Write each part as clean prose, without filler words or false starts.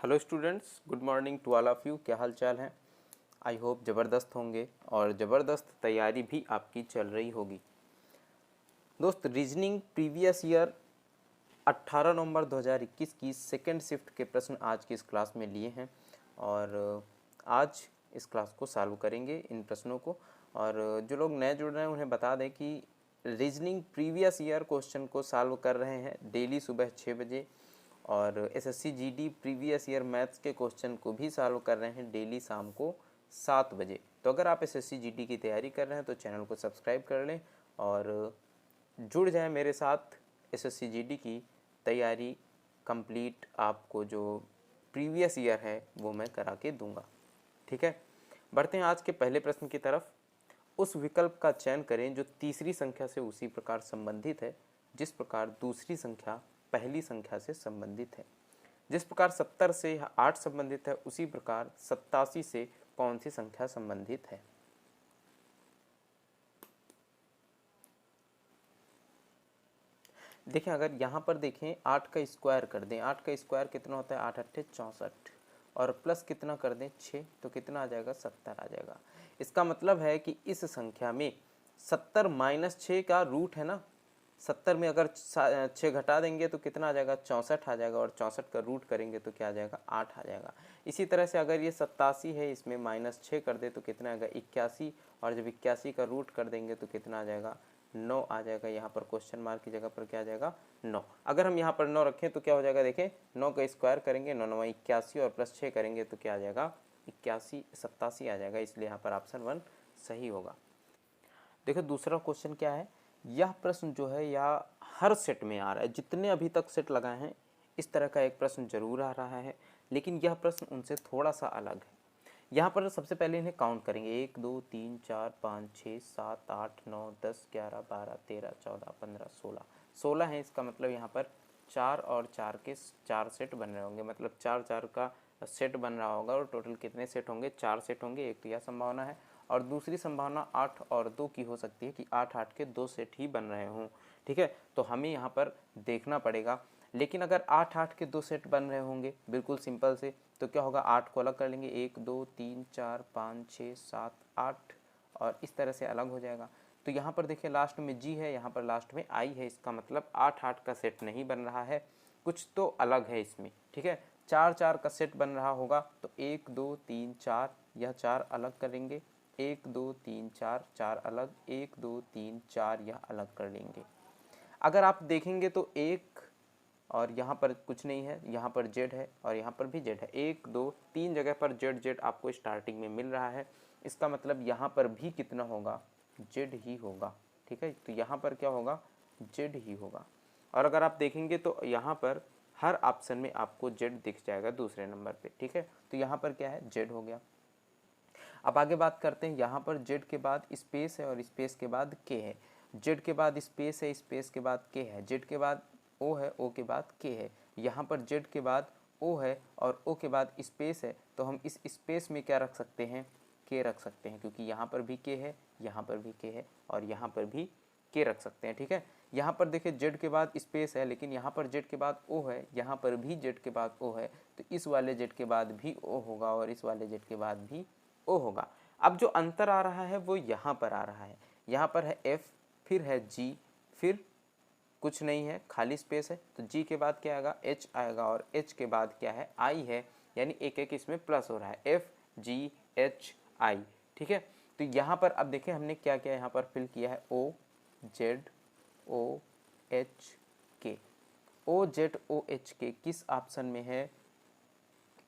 Hello students, good morning to all of you. क्या हाल चाल है? आई होप ज़बरदस्त होंगे और ज़बरदस्त तैयारी भी आपकी चल रही होगी। दोस्त, रीजनिंग प्रीवियस ईयर 18 नवंबर 2021 की सेकेंड शिफ्ट के प्रश्न आज की इस क्लास में लिए हैं और आज इस क्लास को सॉल्व करेंगे इन प्रश्नों को। और जो लोग नए जुड़ रहे हैं उन्हें बता दें कि रीजनिंग प्रीवियस ईयर क्वेश्चन को सॉल्व कर रहे हैं डेली सुबह 6 बजे, और SSC GD previous year maths के क्वेश्चन को भी सॉल्व कर रहे हैं डेली शाम को 7 बजे। तो अगर आप एसएससी जीडी की तैयारी कर रहे हैं तो चैनल को सब्सक्राइब कर लें और जुड़ जाएं मेरे साथ। एसएससी जीडी की तैयारी कंप्लीट आपको जो प्रीवियस ईयर है वो मैं करा के दूंगा। ठीक है, बढ़ते हैं आज के पहले प्रश्न की तरफ। उस विकल्प का चयन करें जो तीसरी संख्या से उसी प्रकार संबंधित है जिस प्रकार दूसरी संख्या पहली संख्या से संबंधित है। जिस प्रकार 70 से 8 संबंधित है उसी प्रकार 87 से कौन सी संख्या संबंधित है? देखें, अगर यहाँ पर देखें 8 का स्क्वायर कर दें, 8 का स्क्वायर कितना होता है? 8 अट्ठे 64, और प्लस कितना कर दें? 6, तो कितना आ जाएगा? 70 आ जाएगा। इसका मतलब है कि इस संख्या में 70 माइनस 6 का रूट है ना। 70 में अगर 6 घटा देंगे तो कितना आ जाएगा? 64 आ जाएगा, और 64 का रूट करेंगे तो क्या आ जाएगा? 8 आ जाएगा। इसी तरह से अगर ये 87 है, इसमें माइनस 6 कर दे तो कितना आएगा? 81, और जब 81 का रूट कर देंगे तो कितना आ जाएगा? 9 आ जाएगा। यहाँ पर क्वेश्चन मार्क की जगह पर क्या आ जाएगा? 9। अगर हम यहाँ पर 9 रखें तो क्या हो जाएगा? देखें, 9 का स्क्वायर करेंगे, 9 9 81, और प्लस 6 करेंगे तो क्या आ जाएगा? 81 87 आ जाएगा। इसलिए यहाँ पर ऑप्शन 1 सही होगा। देखो दूसरा क्वेश्चन क्या है। यह प्रश्न जो है यह हर सेट में आ रहा है, जितने अभी तक सेट लगाए हैं इस तरह का एक प्रश्न जरूर आ रहा है, लेकिन यह प्रश्न उनसे थोड़ा सा अलग है। यहाँ पर सबसे पहले इन्हें काउंट करेंगे। 1 2 3 4 5 6 7 8 9 10 11 12 13 14 15 16 16 है। इसका मतलब यहाँ पर 4 और 4 के 4 सेट बन रहे होंगे, मतलब 4 4 का सेट बन रहा होगा। और टोटल कितने सेट होंगे? 4 सेट होंगे। एक तो यह संभावना है, और दूसरी संभावना 8 और 2 की हो सकती है कि 8 8 के 2 सेट ही बन रहे हों। ठीक है, तो हमें यहाँ पर देखना पड़ेगा। लेकिन अगर 8 8 के 2 सेट बन रहे होंगे बिल्कुल सिंपल से, तो क्या होगा? 8 को अलग कर लेंगे, 1 2 3 4 5 6 7 8, और इस तरह से अलग हो जाएगा। तो यहाँ पर देखिए लास्ट में जी है, यहाँ पर लास्ट में आई है। इसका मतलब 8 8 का सेट नहीं बन रहा है, कुछ तो अलग है इसमें। ठीक है, 4 4 का सेट बन रहा होगा तो 1 2 3 4, यह 4 अलग करेंगे, 1 2 3 4 4 अलग, 1 2 3 4 यह अलग कर लेंगे। अगर आप देखेंगे तो एक, और यहाँ पर कुछ नहीं है, यहाँ पर जेड है और यहाँ पर भी जेड है। 1 2 3 जगह पर जेड जेड आपको स्टार्टिंग में मिल रहा है। इसका मतलब यहाँ पर भी कितना होगा? जेड ही होगा। ठीक है, तो यहाँ पर क्या होगा? जेड ही होगा। और अगर आप देखेंगे तो यहाँ पर हर ऑप्शन में आपको जेड दिख जाएगा दूसरे नंबर पे। ठीक है, तो यहाँ पर क्या है? जेड हो गया। अब आगे बात करते हैं। यहाँ पर जेड के बाद स्पेस है और स्पेस के बाद के है। जेड के बाद स्पेस है, स्पेस के बाद के है। जेड के बाद ओ है, ओ के बाद के है। यहाँ पर जेड के बाद ओ है और ओ के बाद स्पेस है, तो हम इस स्पेस में क्या रख सकते हैं? के रख सकते हैं, क्योंकि यहाँ पर भी के है, यहाँ पर भी के है, और यहाँ पर भी के रख सकते हैं। ठीक है, यहाँ पर देखिए जेड के बाद स्पेस है, लेकिन यहाँ पर जेड के बाद ओ है, यहाँ पर भी जेड के बाद ओ है, तो इस वाले जेड के बाद भी ओ होगा और इस वाले जेड के बाद भी ओ होगा। अब जो अंतर आ रहा है वो यहाँ पर आ रहा है। यहाँ पर है एफ, फिर है जी, फिर कुछ नहीं है, खाली स्पेस है, तो जी के बाद क्या आएगा? एच आएगा, और एच के बाद क्या है? आई है, यानी एक एक इसमें प्लस हो रहा है, एफ जी एच आई। ठीक है, तो यहाँ पर अब देखें हमने क्या किया, यहाँ पर फिल किया है ओ जेड ओ एच के। ओ जेड ओ एच के किस ऑप्शन में है?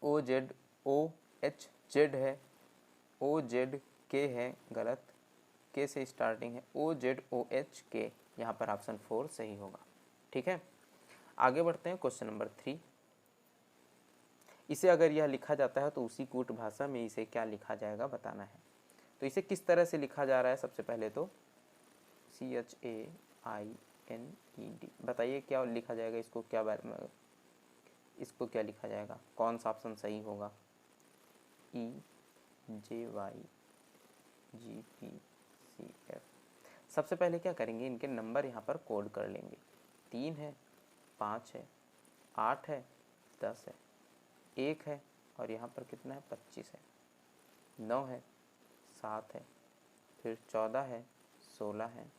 O Z O H, Z है, ओ जेड के है, गलत, के से स्टार्टिंग है, ओ जेड ओ एच के, यहाँ पर ऑप्शन 4 सही होगा। ठीक है, आगे बढ़ते हैं। Question number 3। इसे अगर यह लिखा जाता है तो उसी कूट भाषा में इसे क्या लिखा जाएगा बताना है। तो इसे किस तरह से लिखा जा रहा है? सबसे पहले तो CHAINED, बताइए क्या लिखा जाएगा? इसको क्या इसको क्या लिखा जाएगा? कौन सा ऑप्शन सही होगा? EJYGPCF। सबसे पहले क्या करेंगे? इनके नंबर यहाँ पर कोड कर लेंगे। 3 है, 5 है, 8 है, 10 है। 1 है और यहाँ पर कितना है 25 है, 9 है, 7 है, फिर 14 है, 16 है,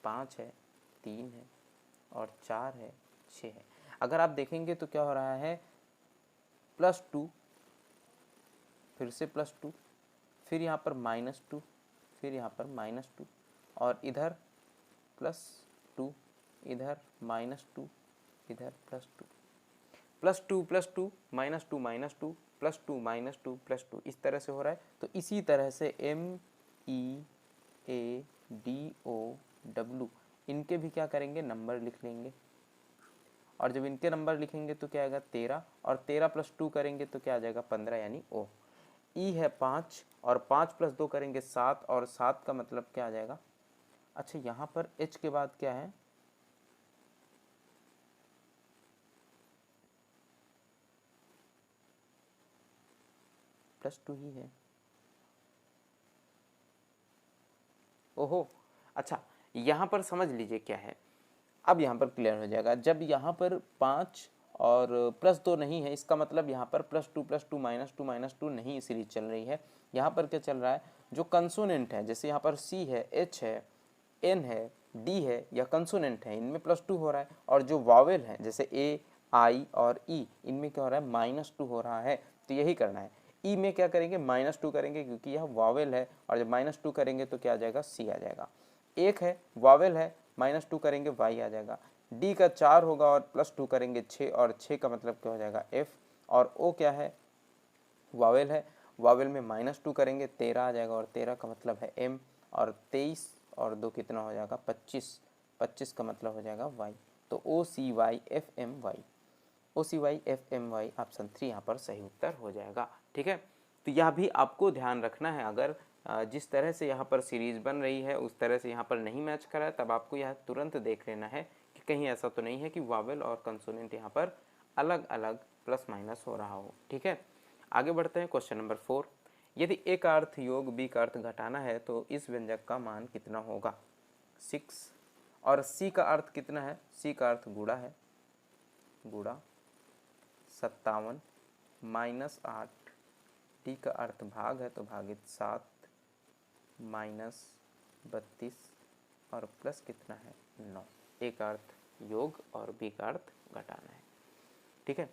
5 है, 3 है और 4 है, 6 है। अगर आप देखेंगे तो क्या हो रहा है, +2, फिर से +2, फिर यहाँ पर -2, फिर यहाँ पर -2 और इधर +2, इधर -2, इधर +2, +2 +2 -2 -2 +2 -2 +2, इस तरह से हो रहा है। तो इसी तरह से MEADOW इनके भी क्या करेंगे, नंबर लिख लेंगे। और जब इनके नंबर लिखेंगे तो क्या आएगा 13, और 13 + 2 करेंगे तो क्या आ जाएगा 15, यानी O। E है 5 और 5 + 2 करेंगे 7, और 7 का मतलब क्या आ जाएगा, अच्छा यहाँ पर H के बाद क्या है, +2 ही है। ओहो, अच्छा यहाँ पर समझ लीजिए क्या है, अब यहाँ पर क्लियर हो जाएगा। जब यहाँ पर 5 और +2 नहीं है, इसका मतलब यहाँ पर +2 +2 -2 -2 नहीं सीरीज चल रही है। यहाँ पर क्या चल रहा है, जो कंसोनेंट है, जैसे यहाँ पर C है, H है, N है, D है, या कंसोनेंट है, इनमें +2 हो रहा है। और जो वावेल है, जैसे A, I और E, इनमें क्या हो रहा है, -2 हो रहा है। तो यही करना है। E में क्या करेंगे, -2 करेंगे क्योंकि यह वावेल है, और जब -2 करेंगे तो क्या आ जाएगा, C आ जाएगा। 1 है, वावेल है, -2 करेंगे Y आ जाएगा। D का 4 होगा और +2 करेंगे 6, और 6 का मतलब क्या हो जाएगा F। और O क्या है, वावेल है, वावेल में -2 करेंगे 13 आ जाएगा, और 13 का मतलब है M। और 23 और 2 कितना हो जाएगा 25, 25 का मतलब हो जाएगा Y। तो OCYFMY, OCYFMY ऑप्शन 3 यहाँ पर सही उत्तर हो जाएगा। ठीक है, तो यह भी आपको ध्यान रखना है। अगर जिस तरह से यहाँ पर सीरीज बन रही है उस तरह से यहाँ पर नहीं मैच करा है, तब आपको यह तुरंत देख लेना है कि कहीं ऐसा तो नहीं है कि वावेल और कंसोनेंट यहाँ पर अलग अलग +- हो रहा हो। ठीक है, आगे बढ़ते हैं। क्वेश्चन नंबर 4, यदि A का अर्थ योग B का अर्थ घटाना है तो इस व्यंजक का मान कितना होगा, 6। और C का अर्थ कितना है, C का अर्थ गुणा है, गुणा 57 -8, D का अर्थ भाग है तो भागित 7 -32 और प्लस कितना है 9। A का अर्थ योग और B का अर्थ घटाना है। ठीक है,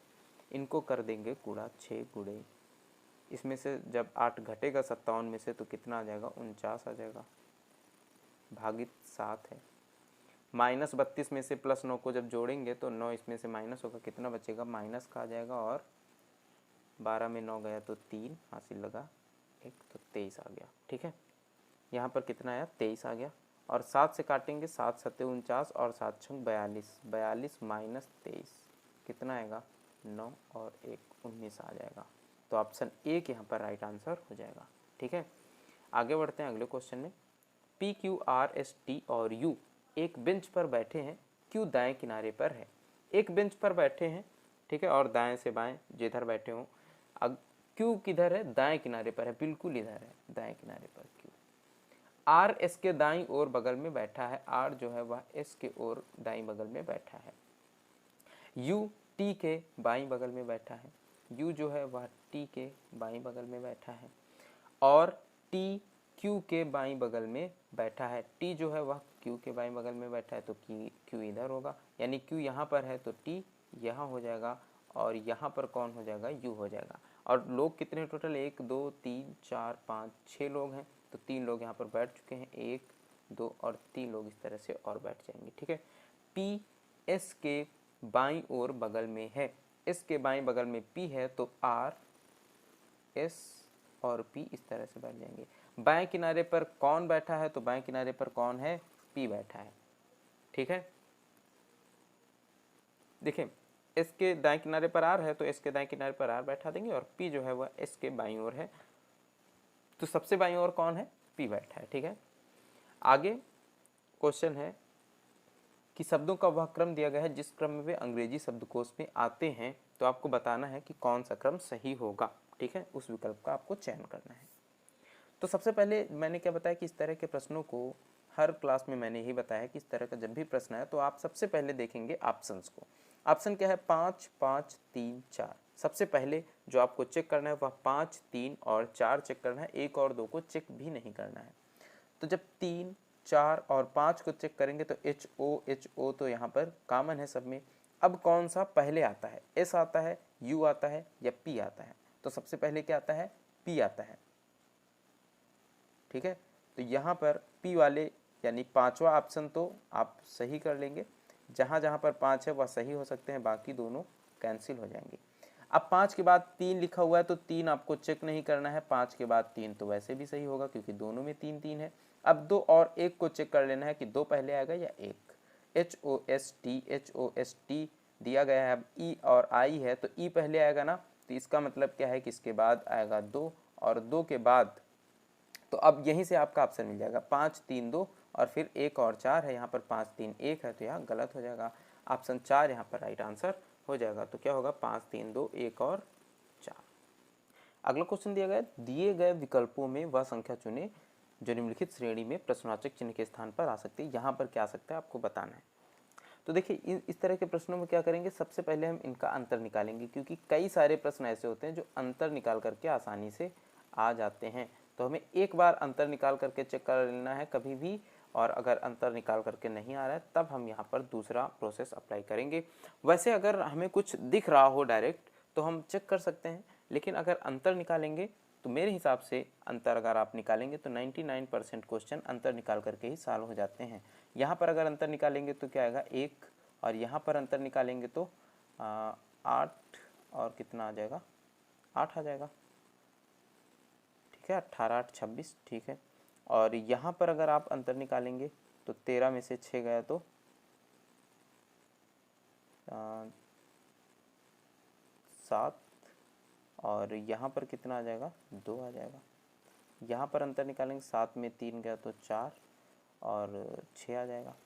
इनको कर देंगे गुणा 6 गुणे, इसमें से जब 8 घटेगा 57 में से तो कितना आ जाएगा 49 आ जाएगा, भागित 7 है। -32 में से +9 को जब जोड़ेंगे तो 9 इसमें से माइनस होगा, कितना बचेगा माइनस का आ जाएगा, और 12 में 9 गया तो 3 हासिल लगा 1, तो 23 आ गया। ठीक है, यहाँ पर कितना आया 23 आ गया, और 7 से काटेंगे 7 × 7 = 49 और 7 × 42, 42 - 23 कितना आएगा 9 और 1 19 आ जाएगा। तो ऑप्शन ए यहाँ पर राइट आंसर हो जाएगा। ठीक है, आगे बढ़ते हैं अगले क्वेश्चन में। P, Q, R, S, T और U एक बेंच पर बैठे हैं, Q दाएं किनारे पर है। एक बेंच पर बैठे हैं, ठीक है, और दाएं से बाएं जिधर बैठे हों, अब Q किधर है, दाएं किनारे पर है, बिल्कुल इधर है, दाएं किनारे पर Q। R S के दाईं ओर बगल में बैठा है, R जो है वह S के ओर दाईं बगल में बैठा है। U T के बाईं बगल में बैठा है, U जो है वह T के बाईं बगल में बैठा है, और T Q के बाईं बगल में बैठा है। T जो है वह Q के बाईं बगल में बैठा है, तो Q इधर होगा, यानी Q यहाँ पर है तो T यहाँ हो जाएगा, और यहाँ पर कौन हो जाएगा U हो जाएगा। और लोग कितने टोटल 1 2 3 4 5 6 लोग हैं, तो 3 लोग यहाँ पर बैठ चुके हैं, 1 2 और 3 लोग इस तरह से और बैठ जाएंगे। ठीक है, P S के बाईं ओर बगल में है, S के बाईं बगल में P है, तो R S और P इस तरह से बैठ जाएंगे। बाएं किनारे पर कौन बैठा है, तो बाएं किनारे पर कौन है, P बैठा है। ठीक है, देखिए S के दाएं किनारे पर R है तो S के दाएं किनारे पर R बैठा देंगे, और P जो है वह S के बाईं ओर है, तो सबसे बाईं ओर कौन है, P बैठा है। ठीक है, आगे क्वेश्चन है कि शब्दों का वह क्रम दिया गया है जिस क्रम में वे अंग्रेजी शब्दकोश में आते हैं, तो आपको बताना है कि कौन सा क्रम सही होगा। ठीक है, उस विकल्प का आपको चयन करना है। तो सबसे पहले मैंने क्या बताया कि इस तरह के प्रश्नों को हर क्लास में मैंने यही बताया कि इस तरह का जब भी प्रश्न आए तो आप सबसे पहले देखेंगे ऑप्शंस को। ऑप्शन क्या है 5 5 3 4। सबसे पहले जो आपको चेक करना है वह 5 3 और 4 चेक करना है, 1 और 2 को चेक भी नहीं करना है। तो जब 3 4 और 5 को चेक करेंगे तो HO तो यहाँ पर कॉमन है सब में। अब कौन सा पहले आता है, S आता है, U आता है या P आता है? तो सबसे पहले क्या आता है, P आता है। ठीक है, तो यहाँ पर P वाले यानी पांचवा ऑप्शन तो आप सही कर लेंगे। जहाँ जहाँ पर 5 है वह सही हो सकते हैं, बाकी दोनों कैंसिल हो जाएंगे। अब 5 के बाद 3 लिखा हुआ है तो 3 आपको चेक नहीं करना है, 5 के बाद 3 तो वैसे भी सही होगा क्योंकि दोनों में 3 3 है। अब 2 और 1 को चेक कर लेना है कि 2 पहले आएगा या 1। HOST दिया गया है, अब E और I है तो E पहले आएगा ना, तो इसका मतलब क्या है कि इसके बाद आएगा 2 और 2 के बाद, तो अब यहीं से आपका ऑप्शन मिल जाएगा 5 3 2 और फिर 1 और 4 है, यहाँ पर 5 3 1 है तो यहाँ गलत हो जाएगा। ऑप्शन 4 यहाँ पर राइट आंसर हो जाएगा। तो क्या होगा 5 3 2 1 और 4। अगला क्वेश्चन दिया गया, दिए गए विकल्पों में वह संख्या चुने जो निम्नलिखित श्रेणी में प्रश्नवाचक चिन्ह के स्थान पर आ सकती है। यहाँ पर क्या आ सकता है आपको बताना है। तो देखिए इस तरह के प्रश्नों में क्या करेंगे, सबसे पहले हम इनका अंतर निकालेंगे क्योंकि कई सारे प्रश्न ऐसे होते हैं जो अंतर निकाल करके आसानी से आ जाते हैं। तो हमें एक बार अंतर निकाल करके चेक कर लेना है कभी भी, और अगर अंतर निकाल करके नहीं आ रहा है तब हम यहाँ पर दूसरा प्रोसेस अप्लाई करेंगे। वैसे अगर हमें कुछ दिख रहा हो डायरेक्ट तो हम चेक कर सकते हैं, लेकिन अगर अंतर निकालेंगे तो मेरे हिसाब से अंतर अगर आप निकालेंगे तो 99% क्वेश्चन अंतर निकाल करके ही सॉल्व हो जाते हैं। यहाँ पर अगर अंतर निकालेंगे तो क्या आएगा 1, और यहाँ पर अंतर निकालेंगे तो 8 और कितना आ जाएगा, 8 आ जाएगा। ठीक है, 18 8 26। ठीक है, और यहाँ पर अगर आप अंतर निकालेंगे तो 13 में से 6 गया तो 7, और यहाँ पर कितना आ जाएगा 2 आ जाएगा। यहाँ पर अंतर निकालेंगे 7 में 3 गया तो 4 और 6 आ जाएगा।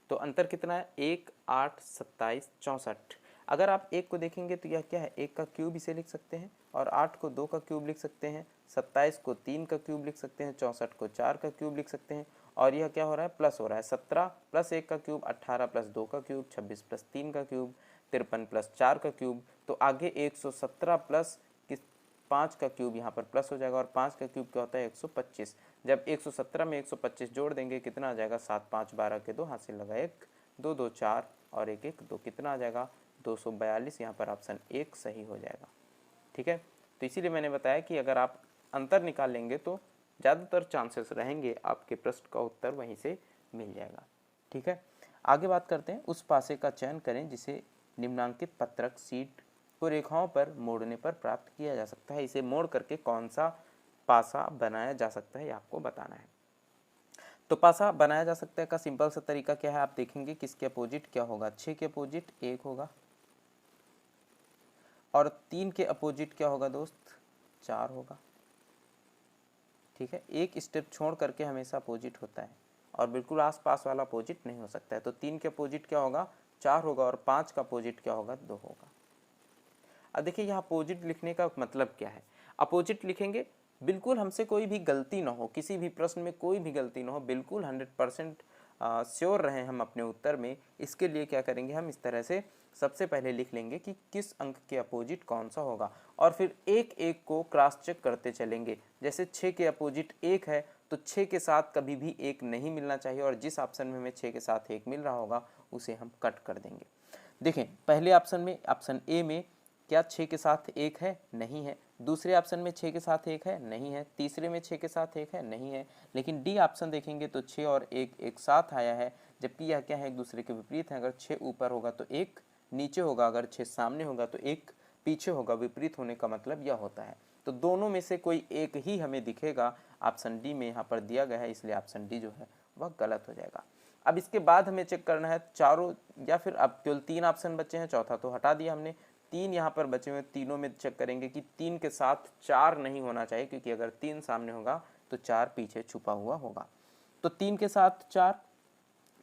तो अंतर कितना है 1 8 27 64। अगर आप 1 को देखेंगे तो यह क्या है, 1 का क्यूब इसे लिख सकते हैं, और 8 को 2 का क्यूब लिख सकते हैं, 27 को 3 का क्यूब लिख सकते हैं, 64 को 4 का क्यूब लिख सकते हैं, और यह क्या हो रहा है प्लस हो रहा है 17 प्लस 1 का क्यूब 18 प्लस 2 का क्यूब 26 प्लस 3 का क्यूब 53 प्लस 4 का क्यूब। तो आगे 117 प्लस 5 का क्यूब यहाँ पर प्लस हो जाएगा, और 5 का क्यूब क्या होता है 125। जब 117 में 125 जोड़ देंगे कितना आ जाएगा 7 5 12 के 2, हाथ से लगा 1 2 2 4 और 1 1 2, कितना आ जाएगा 242। यहाँ पर ऑप्शन 1 सही हो जाएगा। ठीक है, तो इसीलिए मैंने बताया कि अगर आप अंतर निकाल लेंगे तो ज़्यादातर चांसेस रहेंगे आपके प्रश्न का उत्तर वहीं से मिल जाएगा। ठीक है, आगे बात करते हैं, उस पासे का चयन करें जिसे निम्नांकित पत्रक शीट को रेखाओं पर मोड़ने पर प्राप्त किया जा सकता है। इसे मोड़ करके कौन सा पासा बनाया जा सकता है, ये आपको बताना है। तो पासा बनाया जा सकता है का सिंपल सा तरीका क्या है, आप देखेंगे किसके अपोजिट क्या होगा, 6 के अपोजिट 1 होगा, और 3 के अपोजिट क्या होगा दोस्त 4 होगा। ठीक है, एक स्टेप छोड़ करके हमेशा अपोजिट होता है, और बिल्कुल आसपास वाला अपोजिट नहीं हो सकता है। तो 3 के अपोजिट क्या होगा 4 होगा, और 5 का अपोजिट क्या होगा 2 होगा। अब देखिए यहाँ अपोजिट लिखने का मतलब क्या है, अपोजिट लिखेंगे बिल्कुल हमसे कोई भी गलती ना हो, किसी भी प्रश्न में कोई भी गलती ना हो, बिल्कुल 100% श्योर रहें हम अपने उत्तर में। इसके लिए क्या करेंगे, हम इस तरह से सबसे पहले लिख लेंगे कि किस अंक के अपोजिट कौन सा होगा, और फिर एक एक को क्रॉस चेक करते चलेंगे। जैसे 6 के अपोजिट 1 है तो 6 के साथ कभी भी 1 नहीं मिलना चाहिए, और जिस ऑप्शन में हमें 6 के साथ 1 मिल रहा होगा उसे हम कट कर देंगे। देखें पहले ऑप्शन में, ऑप्शन ए में क्या 6 के साथ 1 है, नहीं है। दूसरे ऑप्शन में 6 के साथ 1 है, नहीं है। तीसरे में 6 के साथ 1 है, नहीं है। लेकिन डी ऑप्शन देखेंगे तो 6 और 1 एक साथ आया है, जबकि यह क्या है एक दूसरे के विपरीत है। अगर 6 ऊपर होगा तो 1 नीचे होगा, अगर 6 सामने होगा तो 1 पीछे होगा। विपरीत होने का मतलब यह होता है। तो दोनों में से कोई एक ही हमें दिखेगा, ऑप्शन डी में यहाँ पर दिया गया है, इसलिए ऑप्शन डी जो है वह गलत हो जाएगा। अब इसके बाद हमें चेक करना है चारों, या फिर अब केवल 3 ऑप्शन बचे हैं, चौथा तो हटा दिया हमने, 3 यहाँ पर बचे हुए, तीनों में चेक करेंगे कि 3 के साथ 4 नहीं होना चाहिए, क्योंकि अगर 3 सामने होगा तो 4 पीछे छुपा हुआ होगा। तो 3 के साथ 4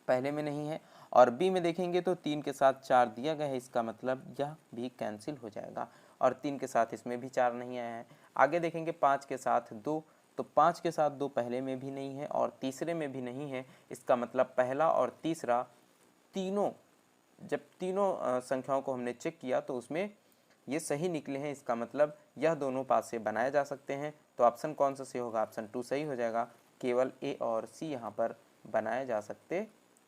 पहले में नहीं है, और बी में देखेंगे तो 3 के साथ 4 दिया गया है, इसका मतलब यह भी कैंसिल हो जाएगा, और 3 के साथ इसमें भी 4 नहीं आया है। आगे देखेंगे 5 के साथ 2, तो 5 के साथ 2 पहले में भी नहीं है और तीसरे में भी नहीं है, इसका मतलब पहला और तीसरा तीनों जब तीनों संख्याओं को हमने चेक किया तो उसमें ये सही निकले हैं, इसका मतलब यह दोनों पास से बनाए जा सकते हैं। तो ऑप्शन कौन सा सही होगा, ऑप्शन 2 सही हो जाएगा। केवल ए और सी यहाँ पर बनाए जा सकते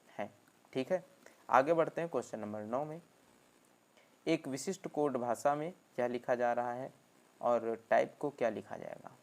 हैं। ठीक है, आगे बढ़ते हैं क्वेश्चन नंबर 9 में। एक विशिष्ट कोड भाषा में क्या लिखा जा रहा है और टाइप को क्या लिखा जाएगा।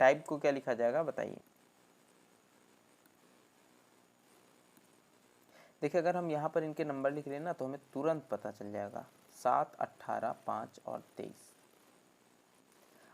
टाइप को क्या लिखा जाएगा बताइए। देखिए, अगर हम यहाँ पर इनके नंबर लिख लें ना तो हमें तुरंत पता चल जाएगा, 7, 18, 5 और 23।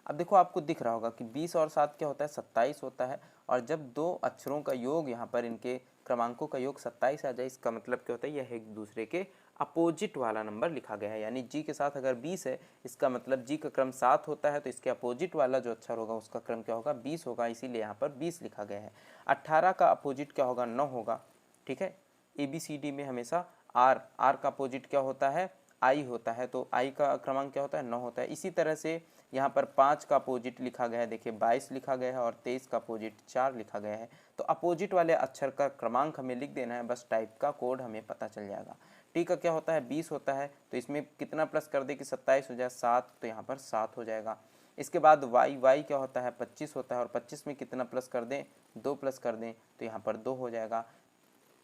अब देखो, आपको दिख रहा होगा कि 20 और 7 क्या होता है, 27 होता है। और जब दो अक्षरों का योग, यहाँ पर इनके क्रमांकों का योग 27 आ जाए, इसका मतलब क्या होता है, यह एक दूसरे के अपोजिट वाला नंबर लिखा गया है। यानी जी के साथ अगर 20 है, इसका मतलब जी का क्रम 7 होता है, तो इसके अपोजिट वाला जो अक्षर होगा उसका क्रम क्या होगा, 20 होगा, इसीलिए यहाँ पर 20 लिखा गया है। 18 का अपोजिट क्या होगा, 9 होगा। ठीक है, ABCD में हमेशा आर का अपोजिट क्या होता है, आई होता है, तो आई का क्रमांक क्या होता है, 9 होता है। इसी तरह से यहाँ पर 5 का अपोजिट लिखा गया है, देखिए 22 लिखा गया है, और 23 का अपोजिट 4 लिखा गया है। तो अपोजिट वाले अक्षर का क्रमांक हमें लिख देना है, बस टाइप का कोड हमें पता चल जाएगा। टी का क्या होता है, 20 होता है, तो इसमें कितना प्लस कर दे कि 27 हो जाए, 7, तो यहाँ पर 7 हो जाएगा। इसके बाद वाई क्या होता है, 25 होता है, और 25 में कितना प्लस कर दें, 2 प्लस कर दें, तो यहाँ पर 2 हो जाएगा।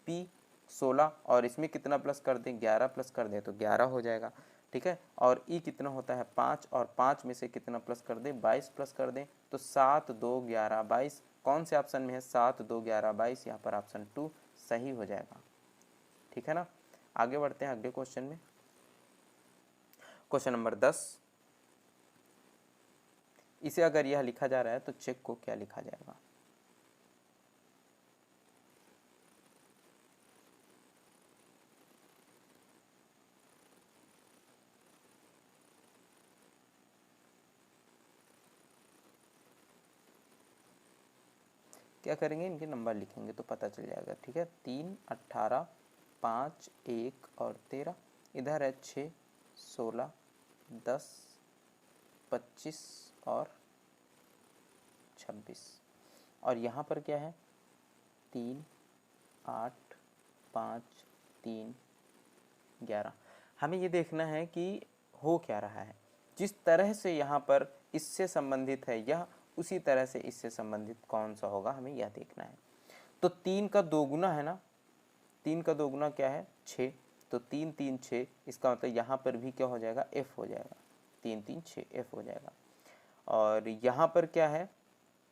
पी 16, और इसमें कितना प्लस कर दें, 11 प्लस कर दें तो 11 हो जाएगा। ठीक है, और ई कितना होता है, 5, और 5 में से कितना प्लस कर दें, 22 प्लस कर दें, तो 7, 2, 11, 22। कौन से ऑप्शन में है, 7, 2, 11, 22, यहाँ पर ऑप्शन 2 सही हो जाएगा। ठीक है ना, आगे बढ़ते हैं अगले क्वेश्चन में। क्वेश्चन नंबर 10, इसे अगर यह लिखा जा रहा है तो चेक को क्या लिखा जाएगा। क्या करेंगे, इनके नंबर लिखेंगे तो पता चल जाएगा। ठीक है, 3, 18, 5, 1 और 13। इधर है 6, 16, 10, 25 और 26। और यहाँ पर क्या है, 3, 8, 5, 3, 11। हमें ये देखना है कि हो क्या रहा है। जिस तरह से यहाँ पर इससे संबंधित है यह, उसी तरह से इससे संबंधित कौन सा होगा, हमें यह देखना है। तो 3 का दोगुना है ना, 3 का दोगुना क्या है, 6, तो 3, 3, 6, इसका मतलब यहाँ पर भी क्या हो जाएगा, F हो जाएगा। 3, 3, 6 F हो जाएगा। और यहाँ पर क्या है,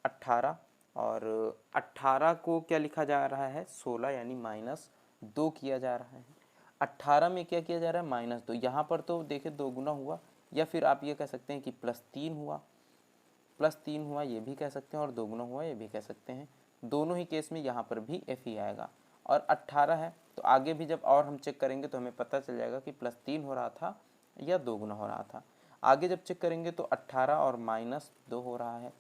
18, और 18 को क्या लिखा जा रहा है, 16, यानी -2 किया जा रहा है। 18 में क्या किया जा रहा है, -2। यहाँ पर तो देखिए दोगुना हुआ, या फिर आप ये कह सकते हैं कि +3 हुआ, +3 हुआ ये भी कह सकते हैं, और दोगुना हुआ ये भी कह सकते हैं। दोनों ही केस में यहाँ पर भी F ही आएगा। और 18 है, तो आगे भी जब और हम चेक करेंगे तो हमें पता चल जाएगा कि +3 हो रहा था या दोगुना हो रहा था। आगे जब चेक करेंगे तो 18 और -2 हो रहा है।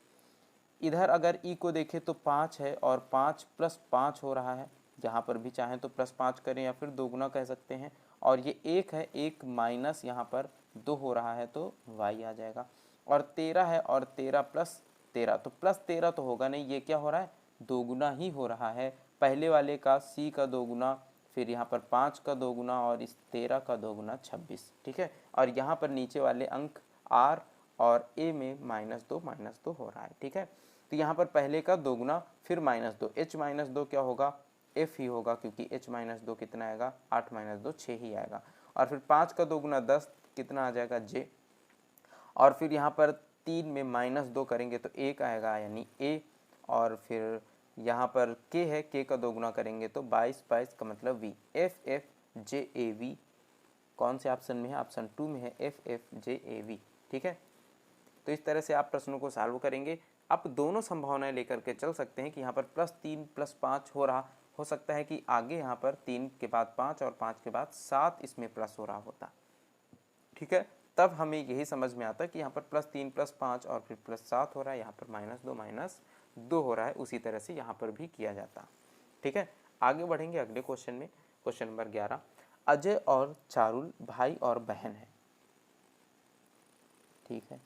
इधर अगर ई को देखें तो 5 है, और 5 + 5 हो रहा है। यहाँ पर भी चाहें तो +5 करें या फिर दोगुना कह सकते हैं। और ये 1 है, 1 माइनस यहाँ पर 2 हो रहा है, तो y आ जाएगा। और 13 है, और 13 + 13, तो +13 तो होगा नहीं, ये क्या हो रहा है, दोगुना ही हो रहा है। पहले वाले का c का दोगुना, फिर यहाँ पर 5 का दोगुना, और इस 13 का दोगुना 26। ठीक है, और यहाँ पर नीचे वाले अंक r और a में -2 हो रहा है। ठीक है, तो यहाँ पर पहले का दोगुना फिर -2, h - 2 क्या होगा, f ही होगा, क्योंकि h - 2 कितना आएगा, 8 - 2 6 ही आएगा। और फिर 5 का दोगुना 10, कितना आ जाएगा, j। और फिर यहाँ पर 3 में -2 करेंगे तो 1 आएगा, यानी a। और फिर यहाँ पर k है, k का दोगुना करेंगे तो 22, 22 का मतलब v। f f j a v कौन से ऑप्शन में है, ऑप्शन 2 में है, f f j a v। ठीक है, तो इस तरह से आप प्रश्नों को सॉल्व करेंगे। आप दोनों संभावनाएं लेकर के चल सकते हैं कि यहाँ पर +3 + 5 हो सकता है कि आगे यहाँ पर 3 के बाद 5 और 5 के बाद 7 इसमें प्लस हो रहा होता। ठीक है, तब हमें यही समझ में आता है कि यहाँ पर +3 + 5 और फिर +7 हो रहा है, यहाँ पर -2 2 हो रहा है, उसी तरह से यहाँ पर भी किया जाता। ठीक है, आगे बढ़ेंगे अगले क्वेश्चन में। क्वेश्चन नंबर 11, अजय और चारुल भाई और बहन है। ठीक है,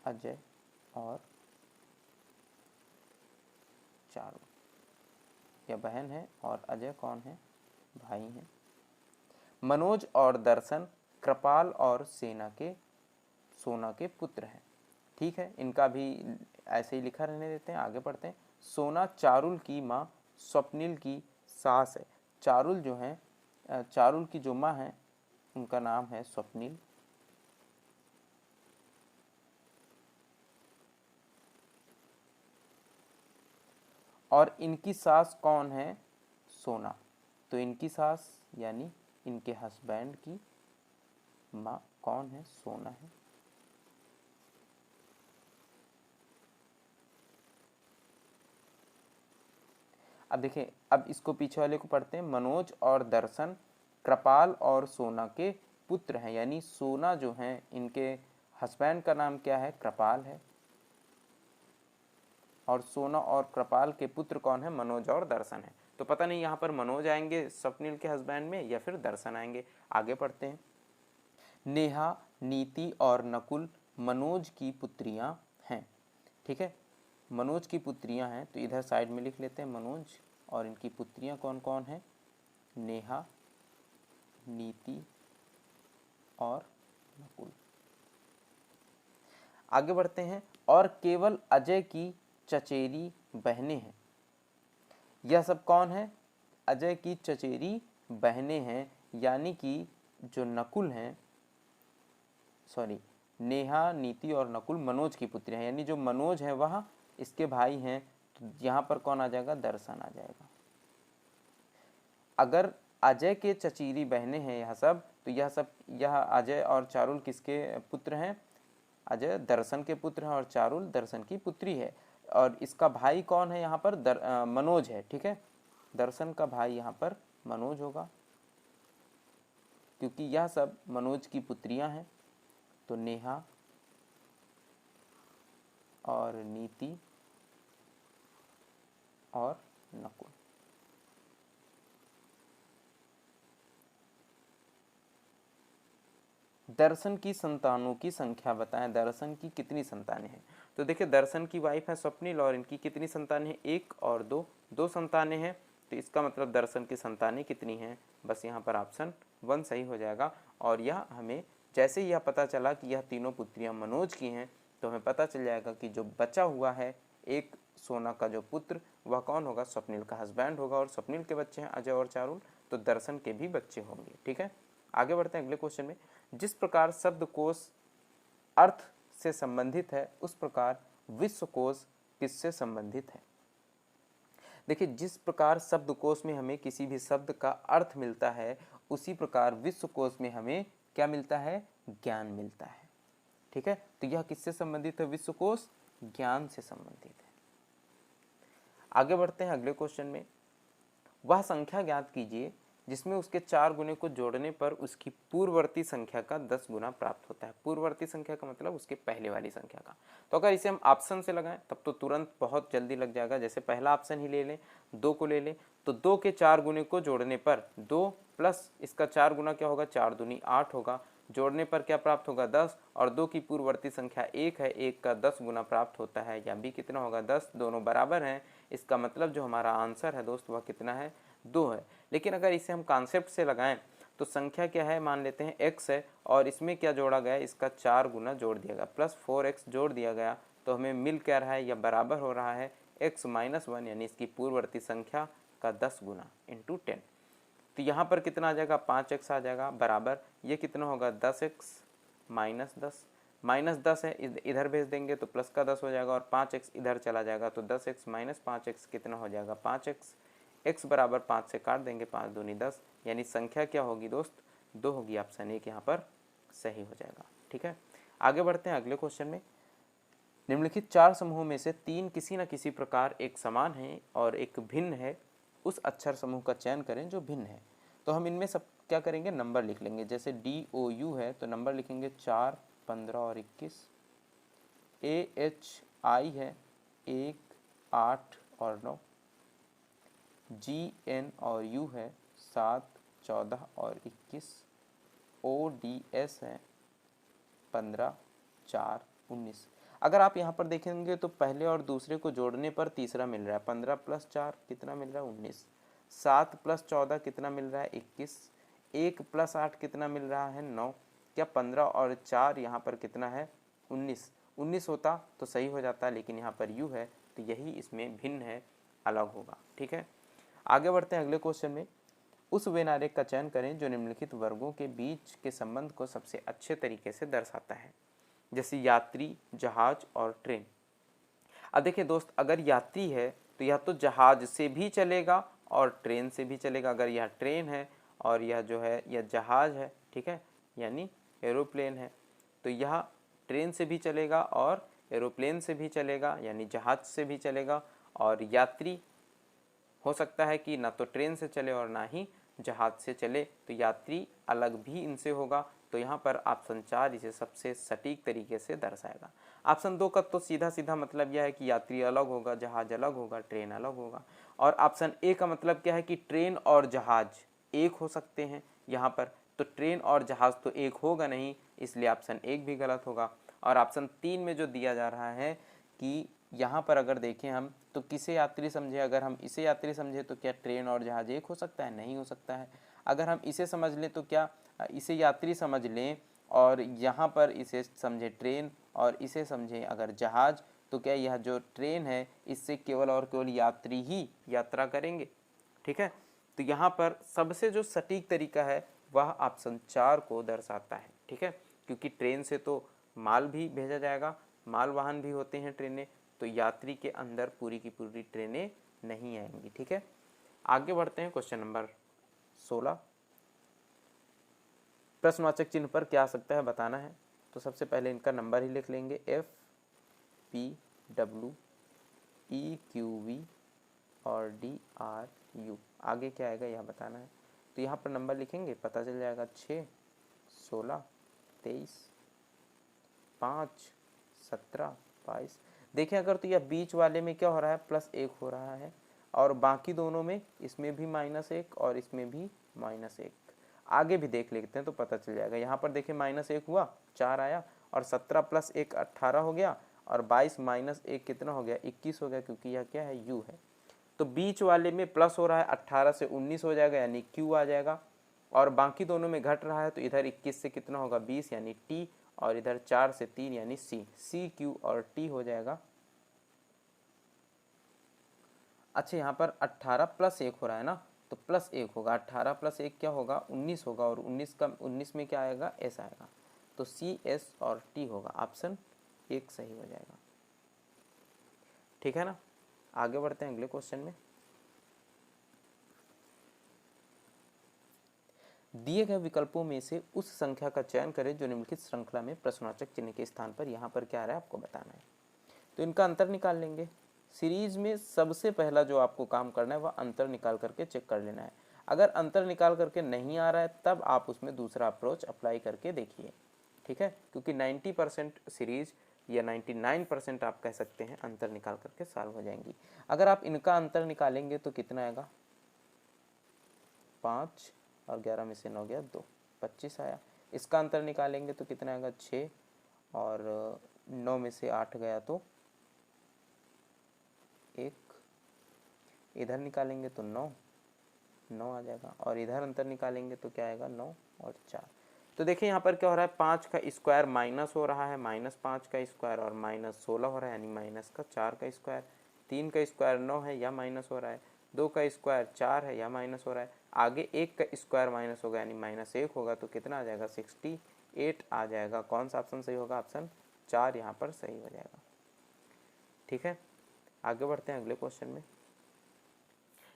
अजय और चारुल, यह बहन है और अजय कौन है, भाई हैं। मनोज और दर्शन कृपाल और सोना के पुत्र हैं। ठीक है, इनका भी ऐसे ही लिखा रहने देते हैं, आगे पढ़ते हैं। सोना चारुल की माँ स्वप्निल की सास है। चारुल जो है, चारुल की जो माँ है उनका नाम है स्वप्निल। और इनकी सास कौन है, सोना। तो इनकी सास यानी इनके हस्बैंड की माँ कौन है, सोना है। अब देखिए, अब इसको पीछे वाले को पढ़ते हैं। मनोज और दर्शन कृपाल और सोना के पुत्र हैं, यानी सोना जो है इनके हस्बैंड का नाम क्या है, कृपाल है। और सोना और कृपाल के पुत्र कौन है, मनोज और दर्शन है। तो पता नहीं यहाँ पर मनोज आएंगे स्वप्निल के हस्बैंड में या फिर दर्शन आएंगे, आगे पढ़ते हैं। नेहा, नीति और नकुल मनोज की पुत्रियां हैं। ठीक है, मनोज की पुत्रियां हैं, तो इधर साइड में लिख लेते हैं मनोज और इनकी पुत्रियां कौन कौन है, नेहा, नीति और नकुल। आगे बढ़ते हैं। और केवल अजय की चचेरी बहनें हैं। यह सब कौन है, अजय की चचेरी बहनें हैं, यानी कि जो नकुल हैं, सॉरी, नेहा, नीति और नकुल मनोज की पुत्री हैं, यानी जो मनोज है वह इसके भाई हैं। तो यहाँ पर कौन आ जाएगा, दर्शन आ जाएगा। अगर अजय के चचेरी बहनें हैं यह सब, तो यह अजय और चारुल किसके पुत्र हैं, अजय दर्शन के पुत्र हैं और चारुल दर्शन की पुत्री है। और इसका भाई कौन है यहाँ पर, मनोज है। ठीक है, दर्शन का भाई यहाँ पर मनोज होगा, क्योंकि यह सब मनोज की पुत्रियां हैं। तो नेहा और नीति और नकुल। दर्शन की संतानों की संख्या बताएं, दर्शन की कितनी संतानें हैं। तो देखिए, दर्शन की वाइफ है स्वप्निल और इनकी कितनी संतानें हैं, 1 और 2, 2 संतानें हैं। तो इसका मतलब दर्शन की संतानें कितनी हैं, बस यहाँ पर ऑप्शन 1 सही हो जाएगा। और यह हमें जैसे ही यह पता चला कि यह तीनों पुत्रियां मनोज की हैं, तो हमें पता चल जाएगा कि जो बचा हुआ है एक सोना का जो पुत्र, वह कौन होगा, स्वप्निल का हस्बैंड होगा। और स्वप्निल के बच्चे हैं अजय और चारुल, तो दर्शन के भी बच्चे होंगे। ठीक है, आगे बढ़ते हैं अगले क्वेश्चन में। जिस प्रकार शब्दकोश अर्थ से संबंधित है, उस प्रकार विश्वकोश किससे संबंधित है। देखिए, जिस प्रकार शब्दकोश में हमें किसी भी शब्द का अर्थ मिलता है, उसी प्रकार विश्वकोश में हमें क्या मिलता है, ज्ञान मिलता है। ठीक है, तो यह किससे संबंधित है, विश्वकोश ज्ञान से संबंधित है। आगे बढ़ते हैं अगले क्वेश्चन में। वह संख्या ज्ञात कीजिए जिसमें उसके 4 गुने को जोड़ने पर उसकी पूर्ववर्ती संख्या का 10 गुना प्राप्त होता है। पूर्ववर्ती संख्या का मतलब उसके पहले वाली संख्या का। तो अगर इसे हम ऑप्शन से लगाएं तब तो तुरंत बहुत जल्दी लग जाएगा। जैसे पहला ऑप्शन ही ले लें, 2 को ले लें, तो 2 के 4 गुने को जोड़ने पर 2 प्लस इसका 4 गुना क्या होगा, 4 दूनी 8 होगा, जोड़ने पर क्या प्राप्त होगा, 10। और 2 की पूर्ववर्ती संख्या 1 है, 1 का 10 गुना प्राप्त होता है, या भी कितना होगा, 10। दोनों बराबर हैं, इसका मतलब जो हमारा आंसर है दोस्त वह कितना है, 2 है। लेकिन अगर इसे हम कॉन्सेप्ट से लगाएं तो संख्या क्या है, मान लेते हैं x है, और इसमें क्या जोड़ा गया, इसका 4 गुना जोड़ दिया गया, प्लस 4x जोड़ दिया गया, तो हमें मिल क्या रहा है, या बराबर हो रहा है x - 1, यानी इसकी पूर्ववर्ती संख्या का 10 गुना इंटू 10। तो यहाँ पर कितना आ जाएगा, 5x आ जाएगा, बराबर ये कितना होगा, 10x - 10, -10 है, इधर भेज देंगे तो प्लस का 10 हो जाएगा, और 5x इधर चला जाएगा, तो 10x - 5x कितना हो जाएगा, 5x। x बराबर 5 से काट देंगे, 5 दूनी 10, यानी संख्या क्या होगी दोस्त, 2 होगी। ऑप्शन 1 यहाँ पर सही हो जाएगा। ठीक है, आगे बढ़ते हैं अगले क्वेश्चन में। निम्नलिखित 4 समूहों में से 3 किसी न किसी प्रकार एक समान है और एक भिन्न है, उस अक्षर समूह का चयन करें जो भिन्न है। तो हम इनमें सब क्या करेंगे, नंबर लिख लेंगे। जैसे DOU है तो नंबर लिखेंगे 4, 15 और 21। AHI है 1, 8 और 9, GN और U है 7, 14 और 21, ODS है 15, 4, 19। अगर आप यहाँ पर देखेंगे तो पहले और दूसरे को जोड़ने पर तीसरा मिल रहा है 15 + 4 कितना मिल रहा है 19, 7 + 14 कितना मिल रहा है 21, 1 + 8 कितना मिल रहा है 9, क्या 15 और 4 यहाँ पर कितना है 19, 19 होता तो सही हो जाता, लेकिन यहाँ पर U है तो यही इसमें भिन्न है, अलग होगा। ठीक है, आगे बढ़ते हैं अगले क्वेश्चन में। उस वेन आरेख का चयन करें जो निम्नलिखित वर्गों के बीच के संबंध को सबसे अच्छे तरीके से दर्शाता है, जैसे यात्री, जहाज और ट्रेन। अब देखिए दोस्त, अगर यात्री है तो यह तो जहाज से भी चलेगा और ट्रेन से भी चलेगा। अगर यह ट्रेन है और यह जो है यह जहाज है, ठीक है, यानी एरोप्लेन है, तो यह ट्रेन से भी चलेगा और एरोप्लेन से भी चलेगा, यानी जहाज से भी चलेगा। और यात्री हो सकता है कि ना तो ट्रेन से चले और ना ही जहाज से चले, तो यात्री अलग भी इनसे होगा। तो यहाँ पर ऑप्शन 4 इसे सबसे सटीक तरीके से दर्शाएगा। ऑप्शन 2 का तो सीधा सीधा मतलब यह है कि यात्री अलग होगा, जहाज अलग होगा, ट्रेन अलग होगा। और ऑप्शन ए का मतलब क्या है कि ट्रेन और जहाज एक हो सकते हैं यहाँ पर, तो ट्रेन और जहाज तो एक होगा नहीं, इसलिए ऑप्शन 1 भी गलत होगा। और ऑप्शन 3 में जो दिया जा रहा है कि यहाँ पर अगर देखें हम तो किसे यात्री समझे, अगर हम इसे यात्री समझे तो क्या ट्रेन और जहाज एक हो सकता है, नहीं हो सकता है। अगर हम इसे समझ लें तो क्या इसे यात्री समझ लें और यहाँ पर इसे समझे ट्रेन और इसे समझें अगर जहाज, तो क्या यह जो ट्रेन है इससे केवल और केवल यात्री ही यात्रा करेंगे। ठीक है, तो यहाँ पर सबसे जो सटीक तरीका है वह ऑप्शन 4 को दर्शाता है। ठीक है, क्योंकि ट्रेन से तो माल भी भेजा जाएगा, माल वाहन भी होते हैं ट्रेनें, तो यात्री के अंदर पूरी की पूरी ट्रेनें नहीं आएंगी। ठीक है, आगे बढ़ते हैं क्वेश्चन नंबर 16। प्रश्नवाचक चिन्ह पर क्या आ सकता है बताना है, तो सबसे पहले इनका नंबर ही लिख लेंगे, FPW EQV और DRU। आगे क्या आएगा यह बताना है, तो यहाँ पर नंबर लिखेंगे, पता चल जाएगा 6, 16, 23, 5, 17, 22। देखें अगर तो यह बीच वाले में क्या हो रहा है +1 हो रहा है, और बाकी दोनों में इसमें भी -1 और इसमें भी -1। आगे भी देख लेते हैं तो पता चल जाएगा। यहाँ पर देखें -1 हुआ 4 आया, और 17 + 1 18 हो गया, और 22 - 1 कितना हो गया 21 हो गया, क्योंकि यह क्या है U है। तो बीच वाले में प्लस हो रहा है, 18 से 19 हो जाएगा यानी Q आ जाएगा, और बाकी दोनों में घट रहा है तो इधर 21 से कितना होगा 20 यानी T, और इधर 4 से 3 यानी C, Q और T हो जाएगा। अच्छा, यहाँ पर 18 + 1 हो रहा है ना, तो +1 होगा, 18 + 1 क्या होगा 19 होगा, और 19 में क्या आएगा S आएगा, तो CS और T होगा, ऑप्शन 1 सही हो जाएगा। ठीक है ना, आगे बढ़ते हैं अगले क्वेश्चन में। दिए गए विकल्पों में से उस संख्या का चयन करें जो निम्नलिखित श्रृंखला में प्रश्नवाचक चिन्ह के स्थान पर, यहाँ पर क्या आ रहा है आपको बताना है। तो इनका अंतर निकाल लेंगे। सीरीज में सबसे पहला जो आपको काम करना है वह अंतर निकाल करके चेक कर लेना है। अगर अंतर निकाल करके नहीं आ रहा है तब आप उसमें दूसरा अप्रोच अप्लाई करके देखिए। ठीक है, क्योंकि 90% सीरीज या 99% आप कह सकते हैं अंतर निकाल करके सॉल्व हो जाएंगी। अगर आप इनका अंतर निकालेंगे तो कितना आएगा 5 और 11 में से 9 गया 2, 25 आया। इसका अंतर निकालेंगे तो कितना आएगा 6 और 9 में से 8 गया तो 1, इधर निकालेंगे तो 9 आ जाएगा, और इधर अंतर निकालेंगे तो क्या आएगा 9 और 4। तो देखिए यहाँ पर क्या हो रहा है 5 का स्क्वायर माइनस हो रहा है, -5 का स्क्वायर और -16 हो रहा है, यानी -4 का स्क्वायर। 3 का स्क्वायर 9 है या माइनस हो रहा है, 2 का स्क्वायर 4 है या माइनस हो रहा है, आगे 1 का स्क्वायर माइनस होगा यानी -1 होगा, तो कितना आ जाएगा 68 आ जाएगा। कौन सा ऑप्शन सही होगा, ऑप्शन 4 यहाँ पर सही हो जाएगा। ठीक है, आगे बढ़ते हैं अगले क्वेश्चन में।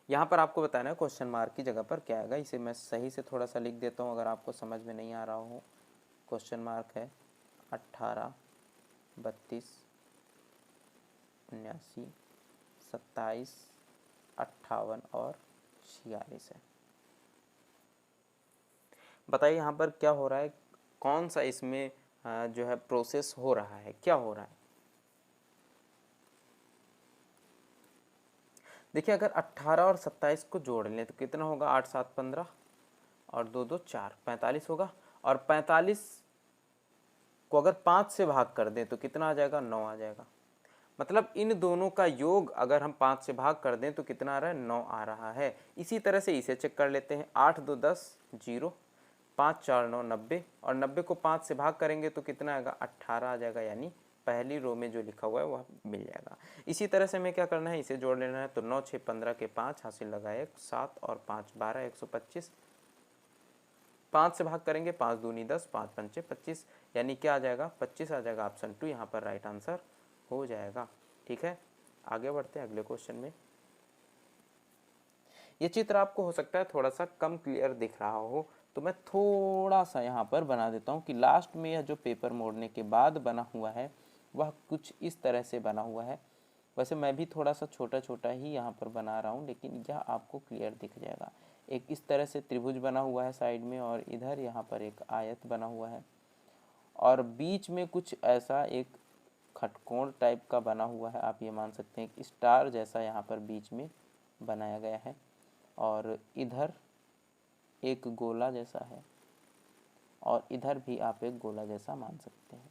यहाँ पर आपको बताना है क्वेश्चन मार्क की जगह पर क्या आएगा, इसे मैं सही से थोड़ा सा लिख देता हूँ अगर आपको समझ में नहीं आ रहा हो। क्वेश्चन मार्क है 18, 32, 79, 27, 58 और 46 है। बताइए यहाँ पर क्या हो रहा है, कौन सा इसमें जो है प्रोसेस हो रहा है, क्या हो रहा है। देखिए अगर 18 और 27 को जोड़ लें तो कितना होगा, 8 7 15 और 2 2 4, 45 होगा। और 45 को अगर 5 से भाग कर दें तो कितना आ जाएगा, 9 आ जाएगा। मतलब इन दोनों का योग अगर हम 5 से भाग कर दें तो कितना आ रहा है, 9 आ रहा है। इसी तरह से इसे चेक कर लेते हैं, 8 2 10 0, 5 4 9 90, और 90 को 5 से भाग करेंगे तो कितना आएगा, 18 आ जाएगा। यानी पहली रो में जो लिखा हुआ है वह मिल जाएगा। इसी तरह से हमें क्या करना है, इसे जोड़ लेना है। तो 9 6 15 के 5 हासिल लगाए 7 और 5 12, 125। 5 से भाग करेंगे, 5 दूनी 10, 5 पंचे 25, यानी क्या आ जाएगा, 25 आ जाएगा। ऑप्शन 2 यहाँ पर राइट आंसर हो जाएगा। ठीक है, आगे बढ़ते हैं अगले क्वेश्चन में। ये चित्र आपको हो सकता है थोड़ा सा कम क्लियर दिख रहा हो, तो मैं थोड़ा सा यहाँ पर बना देता हूँ कि लास्ट में यह जो पेपर मोड़ने के बाद बना हुआ है वह कुछ इस तरह से बना हुआ है। वैसे मैं भी थोड़ा सा छोटा छोटा ही यहाँ पर बना रहा हूँ, लेकिन यह आपको क्लियर दिख जाएगा। एक इस तरह से त्रिभुज बना हुआ है साइड में, और इधर यहाँ पर एक आयत बना हुआ है, और बीच में कुछ ऐसा एक खटकोण टाइप का बना हुआ है। आप ये मान सकते हैं एक स्टार जैसा यहाँ पर बीच में बनाया गया है, और इधर एक गोला जैसा है, और इधर भी आप एक गोला जैसा मान सकते हैं।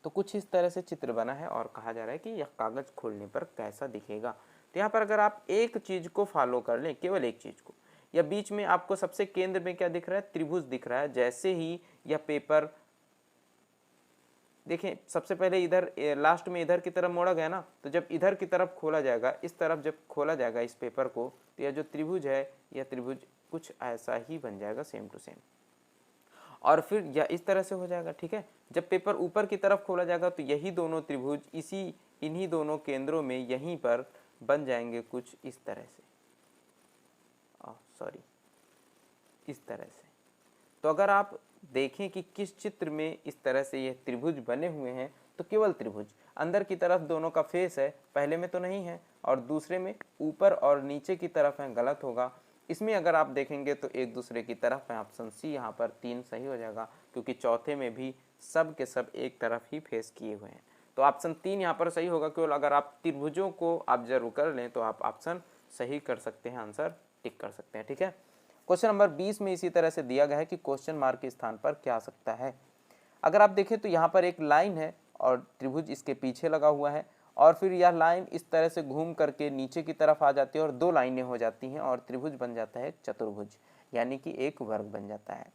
तो कुछ इस तरह से चित्र बना है, और कहा जा रहा है कि यह कागज खोलने पर कैसा दिखेगा। तो यहाँ पर अगर आप एक चीज को फॉलो कर लें, केवल एक चीज को, या बीच में आपको सबसे केंद्र में क्या दिख रहा है, त्रिभुज दिख रहा है। जैसे ही यह पेपर देखें, सबसे पहले इधर लास्ट में इधर की तरफ मोड़ा गया ना, तो जब इधर की तरफ खोला जाएगा, इस तरफ जब खोला जाएगा इस पेपर को, तो यह जो त्रिभुज है, यह त्रिभुज कुछ ऐसा ही बन जाएगा, सेम टू सेम। और फिर यह इस तरह से हो जाएगा। ठीक है, जब पेपर ऊपर की तरफ खोला जाएगा तो यही दोनों त्रिभुज इन्हीं दोनों केंद्रों में यहीं पर बन जाएंगे कुछ इस तरह से, सॉरी, इस तरह से। तो अगर आप देखें कि किस चित्र में इस तरह से ये त्रिभुज बने हुए हैं, तो केवल त्रिभुज अंदर की तरफ दोनों का फेस है, पहले में तो नहीं है, और दूसरे में ऊपर और नीचे की तरफ है, गलत होगा। इसमें अगर आप देखेंगे तो एक दूसरे की तरफ है। ऑप्शन सी यहाँ पर 3 सही हो जाएगा, क्योंकि चौथे में भी सब के सब एक तरफ ही फेस किए हुए हैं। तो ऑप्शन 3 यहाँ पर सही होगा। केवल अगर आप त्रिभुजों को ऑब्जर्व कर लें तो आप ऑप्शन सही कर सकते हैं, आंसर टिक कर सकते हैं। ठीक है, क्वेश्चन नंबर 20 में इसी तरह से दिया गया है कि क्वेश्चन मार्क के स्थान पर क्या आ सकता है। अगर आप देखें तो यहाँ पर एक लाइन है और त्रिभुज इसके पीछे लगा हुआ है, और फिर यह लाइन इस तरह से घूम करके नीचे की तरफ आ जाती है और 2 लाइनें हो जाती हैं, और त्रिभुज बन जाता है एक चतुर्भुज, यानी कि एक वर्ग बन जाता है।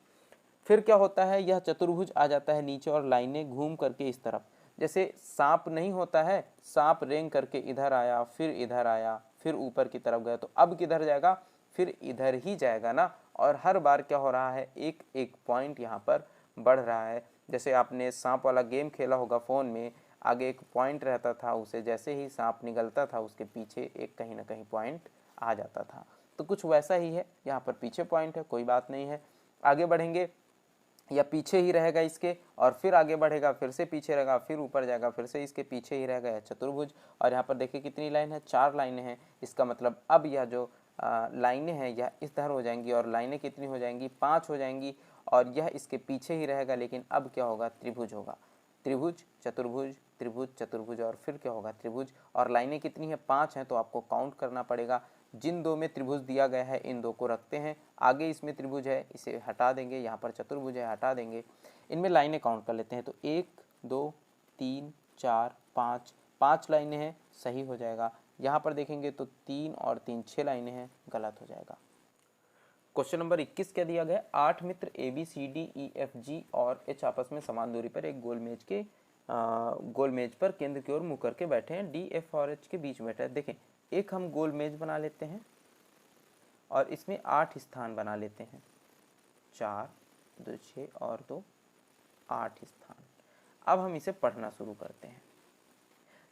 फिर क्या होता है, यह चतुर्भुज आ जाता है नीचे और लाइनें घूम करके इस तरफ, जैसे सांप नहीं होता है, सांप रेंग करके इधर आया, फिर इधर आया, फिर ऊपर की तरफ गया, तो अब किधर जाएगा, फिर इधर ही जाएगा ना। और हर बार क्या हो रहा है, एक एक पॉइंट यहाँ पर बढ़ रहा है। जैसे आपने सांप वाला गेम खेला होगा फ़ोन में, आगे एक पॉइंट रहता था, उसे जैसे ही सांप निकलता था उसके पीछे एक कहीं ना कहीं पॉइंट आ जाता था। तो कुछ वैसा ही है, यहाँ पर पीछे पॉइंट है, कोई बात नहीं है। आगे बढ़ेंगे, या पीछे ही रहेगा इसके, और फिर आगे बढ़ेगा, फिर से पीछे रहेगा, फिर ऊपर जाएगा, फिर से इसके पीछे ही रहेगा, चतुर्भुज। और यहाँ पर देखिए कितनी लाइन है, 4 लाइनें हैं। इसका मतलब अब यह जो लाइनें हैं यह इस तरह हो जाएंगी, और लाइनें कितनी हो जाएंगी, 5 हो जाएंगी, और यह इसके पीछे ही रहेगा। लेकिन अब क्या होगा, त्रिभुज होगा, त्रिभुज चतुर्भुज, त्रिभुज चतुर्भुज, और फिर क्या होगा, त्रिभुज। और लाइनें कितनी है, 5 हैं, तो आपको काउंट करना पड़ेगा। जिन 2 में त्रिभुज दिया गया है इन 2 को रखते हैं, आगे इसमें त्रिभुज है, इसे हटा देंगे, यहाँ पर चतुर्भुज है, हटा देंगे। इनमें लाइनें काउंट कर लेते हैं, तो 1 2 3 4 5, 5 लाइनें हैं, सही हो जाएगा। यहाँ पर देखेंगे तो 3 और 3 6 लाइनें हैं, गलत हो जाएगा। क्वेश्चन नंबर 21 क्या दिया गया, 8 मित्र ABCDEFG और H आपस में समान दूरी पर एक गोल मेज पर केंद्र की ओर मुँह करके बैठे हैं। D, F और H के बीच में बैठा है। देखें, एक हम गोल मेज बना लेते हैं और इसमें 8 स्थान बना लेते हैं, 4 2 6 और 2 8 स्थान। अब हम इसे पढ़ना शुरू करते हैं।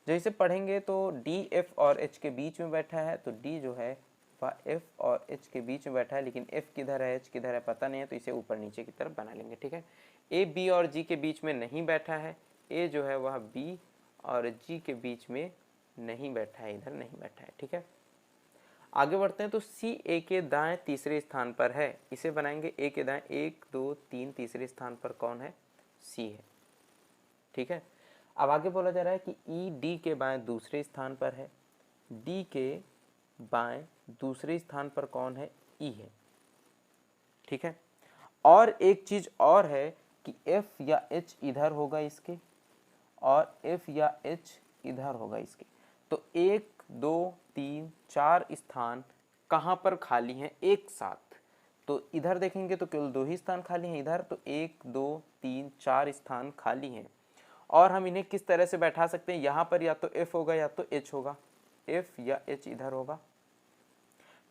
जब इसे पढ़ेंगे तो D, F और H के बीच में बैठा है, तो D जो है वह F और H के बीच में बैठा है, लेकिन F किधर है, H किधर है पता नहीं है, तो इसे ऊपर नीचे की तरफ बना लेंगे। ठीक है, A, B और G के बीच में नहीं बैठा है, A जो है वह B और G के बीच में नहीं बैठा है, इधर नहीं बैठा है। ठीक है, आगे बढ़ते हैं। तो C A के दाएं तीसरे स्थान पर है, इसे बनाएंगे A के दाएं 1 2 3, तीसरे स्थान पर कौन है, C है। ठीक है, अब आगे बोला जा रहा है कि E D के बाएं दूसरे स्थान पर है, D के बाएं, दूसरे स्थान पर कौन है, ई है। ठीक है, और एक चीज और है कि एफ या एच इधर होगा इसके, और एफ या एच इधर होगा इसके। तो 1 2 3 4 स्थान कहाँ पर खाली हैं एक साथ? तो इधर देखेंगे तो केवल 2 ही स्थान खाली हैं, इधर तो 1 2 3 4 स्थान खाली हैं। और हम इन्हें किस तरह से बैठा सकते हैं, यहाँ पर या तो एफ होगा या तो एच होगा, एफ या एच इधर होगा।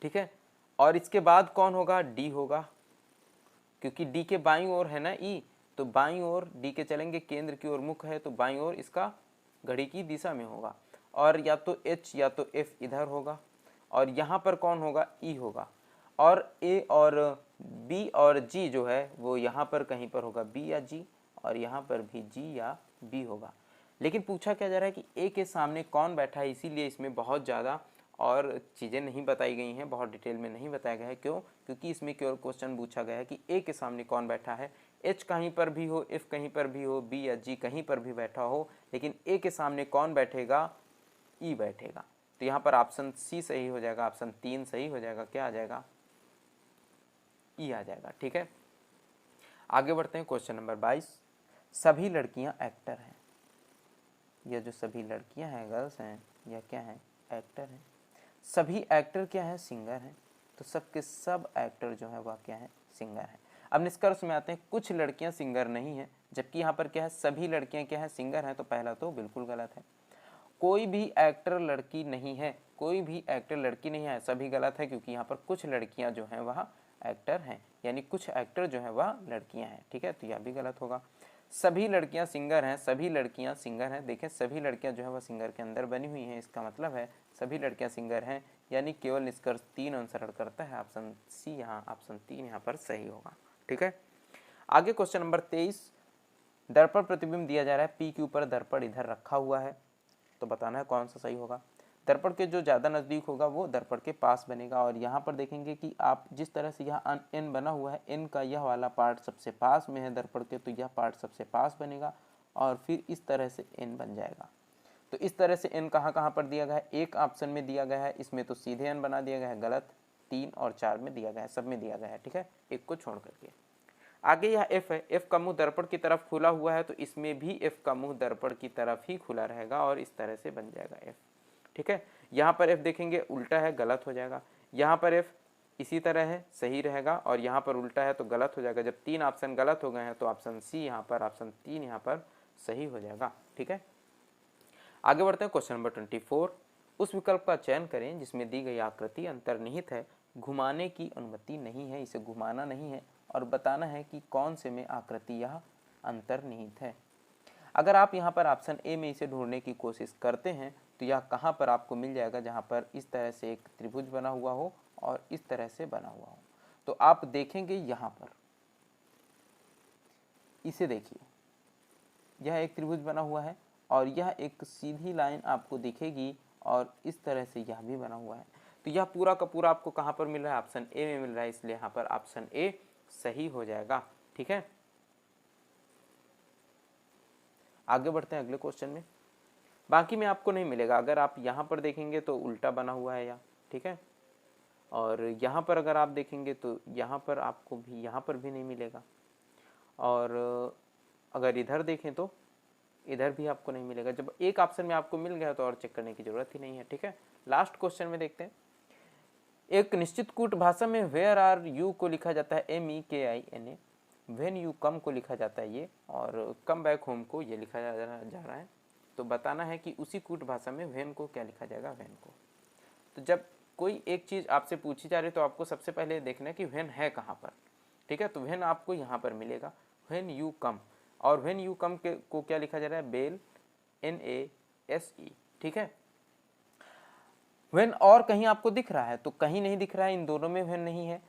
ठीक है, और इसके बाद कौन होगा, डी होगा, क्योंकि डी के बाईं ओर है ना ई, तो बाईं ओर डी के चलेंगे, केंद्र की ओर मुख है तो बाईं ओर इसका घड़ी की दिशा में होगा। और या तो एच या तो एफ इधर होगा, और यहाँ पर कौन होगा, ई होगा। और ए और बी और जी जो है वो यहाँ पर कहीं पर होगा, बी या जी, और यहाँ पर भी जी या बी होगा। लेकिन पूछा क्या जा रहा है कि ए के सामने कौन बैठा है, इसीलिए इसमें बहुत ज़्यादा और चीज़ें नहीं बताई गई हैं, बहुत डिटेल में नहीं बताया गया है। क्यों? क्योंकि इसमें केवल क्वेश्चन पूछा गया है कि ए के सामने कौन बैठा है। एच कहीं पर भी हो, एफ कहीं पर भी हो, बी या जी कहीं पर भी बैठा हो, लेकिन ए के सामने कौन बैठेगा, ई बैठेगा। तो यहाँ पर ऑप्शन सी सही हो जाएगा, ऑप्शन 3 सही हो जाएगा। क्या आ जाएगा, ई आ जाएगा। ठीक है, आगे बढ़ते हैं। क्वेश्चन नंबर 22, सभी लड़कियां एक्टर हैं। यह जो सभी लड़कियां हैं, गर्ल्स हैं, यह क्या है, एक्टर हैं। सभी एक्टर क्या है, सिंगर हैं। तो सब के सब एक्टर जो है वह क्या है, सिंगर हैं। अब निष्कर्ष में आते हैं, कुछ लड़कियां सिंगर नहीं हैं, जबकि यहाँ पर क्या है, सभी लड़कियां क्या है, सिंगर हैं। तो पहला तो बिल्कुल गलत है। कोई भी एक्टर लड़की नहीं है, कोई भी एक्टर लड़की नहीं है, सभी गलत है, क्योंकि यहाँ पर कुछ लड़कियां जो हैं वह एक्टर हैं, यानी कुछ एक्टर जो है वह लड़कियां हैं। ठीक है, तो यह भी गलत होगा। सभी लड़कियां सिंगर हैं, सभी लड़कियां सिंगर हैं। देखें, सभी लड़कियां जो है वह सिंगर के अंदर बनी हुई हैं, इसका मतलब है सभी लड़कियां सिंगर हैं, यानी केवल निष्कर्ष 3 अनुसरण करता है। ऑप्शन सी यहाँ, ऑप्शन 3 यहाँ पर सही होगा। ठीक है, आगे क्वेश्चन नंबर 23, दर्पण प्रतिबिंब दिया जा रहा है, पी के ऊपर दर्पण इधर रखा हुआ है, तो बताना है कौन सा सही होगा। दर्पण के जो ज़्यादा नज़दीक होगा वो दर्पण के पास बनेगा। और यहाँ पर देखेंगे कि आप जिस तरह से यहाँ एन बना हुआ है, एन का यह वाला पार्ट सबसे पास में है दर्पण के, तो यह पार्ट सबसे पास बनेगा, और फिर इस तरह से एन बन जाएगा। तो इस तरह से एन कहाँ कहाँ पर दिया गया है, एक ऑप्शन में दिया गया है, इसमें तो सीधे एन बना दिया गया है, गलत। 3 और 4 में दिया गया है, सब में दिया गया है। ठीक है, एक को छोड़ करके। आगे यह एफ है, एफ का मुंह दर्पण की तरफ खुला हुआ है, तो इसमें भी एफ का मुंह दर्पण की तरफ ही खुला रहेगा, और इस तरह से बन जाएगा एफ। ठीक है, यहाँ पर एफ देखेंगे उल्टा है, गलत हो जाएगा। यहाँ पर एफ इसी तरह है, सही रहेगा, और यहाँ पर उल्टा है तो गलत हो जाएगा। जब 3 ऑप्शन गलत हो गए हैं तो ऑप्शन सी यहाँ पर, ऑप्शन 3 यहाँ पर सही हो जाएगा। ठीक है, आगे बढ़ते हैं। क्वेश्चन नंबर 24, उस विकल्प का चयन करें जिसमें दी गई आकृति अंतर्निहित है, घुमाने की अनुमति नहीं है, इसे घुमाना नहीं है, और बताना है कि कौन से में आकृति यह अंतर्निहित है। अगर आप यहाँ पर ऑप्शन ए में इसे ढूंढने की कोशिश करते हैं तो यह कहाँ पर आपको मिल जाएगा, जहाँ पर इस तरह से एक त्रिभुज बना हुआ हो और इस तरह से बना हुआ हो। तो आप देखेंगे यहाँ पर, इसे देखिए, यह एक त्रिभुज बना हुआ है और यह एक सीधी लाइन आपको दिखेगी, और इस तरह से यह भी बना हुआ है। तो यह पूरा का पूरा आपको कहाँ पर मिल रहा है, ऑप्शन ए में मिल रहा है, इसलिए यहाँ पर ऑप्शन ए सही हो जाएगा। ठीक है, आगे बढ़ते हैं अगले क्वेश्चन में। बाकी में आपको नहीं मिलेगा, अगर आप यहाँ पर देखेंगे तो उल्टा बना हुआ है यहाँ। ठीक है, और यहाँ पर अगर आप देखेंगे तो यहाँ पर आपको भी, यहाँ पर भी नहीं मिलेगा, और अगर इधर देखें तो इधर भी आपको नहीं मिलेगा। जब एक ऑप्शन में आपको मिल गया तो और चेक करने की जरूरत ही नहीं है। ठीक है, लास्ट क्वेश्चन में देखते हैं। एक निश्चित कूट भाषा में वेयर आर यू को लिखा जाता है MEKINA, व्हेन यू कम को लिखा जाता है ये, और कम बैक होम को ये लिखा जा रहा है। तो बताना है कि उसी कूट भाषा में व्हेन को क्या लिखा जाएगा, व्हेन को। तो जब कोई एक चीज़ आपसे पूछी जा रही है तो आपको सबसे पहले देखना है कि व्हेन है कहाँ पर। ठीक है, तो व्हेन आपको यहाँ पर मिलेगा, व्हेन यू कम, और व्हेन यू कम को क्या लिखा जा रहा है, बेल, NASE। ठीक है, व्हेन और कहीं आपको दिख रहा है तो कहीं नहीं दिख रहा है, इन दोनों में व्हेन नहीं है।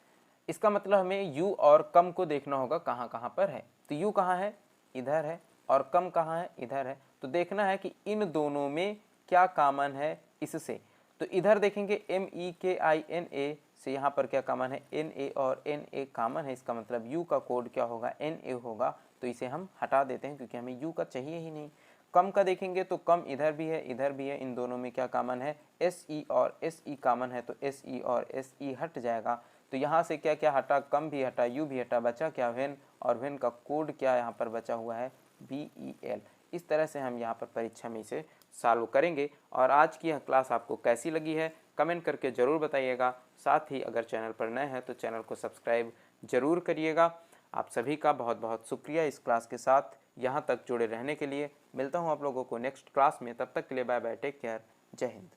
इसका मतलब हमें यू और कम को देखना होगा कहाँ कहाँ पर है। तो यू कहाँ है, इधर है, और कम कहाँ है, इधर है। तो देखना है कि इन दोनों में क्या कॉमन है इससे। तो इधर देखेंगे MEKINA से यहाँ पर क्या कॉमन है, NA और NA कॉमन है, इसका मतलब यू का कोड क्या होगा, NA होगा। तो इसे हम हटा देते हैं क्योंकि हमें यू का चाहिए ही नहीं। कम का देखेंगे तो कम इधर भी है, इधर भी है, इन दोनों में क्या कॉमन है, एस ई और एस ई कॉमन है, तो एस ई और एस ई हट जाएगा। तो यहाँ से क्या क्या हटा, कम भी हटा, यू भी हटा, बचा क्या, वेन, और वेन का कोड क्या यहाँ पर बचा हुआ है, बी ई एल। इस तरह से हम यहाँ पर परीक्षा में इसे सॉल्व करेंगे। और आज की यह क्लास आपको कैसी लगी है कमेंट करके ज़रूर बताइएगा। साथ ही अगर चैनल पर नए हैं तो चैनल को सब्सक्राइब जरूर करिएगा। आप सभी का बहुत बहुत शुक्रिया इस क्लास के साथ यहाँ तक जुड़े रहने के लिए। मिलता हूँ आप लोगों को नेक्स्ट क्लास में, तब तक के लिए बाय बाय, टेक केयर, जय हिंद।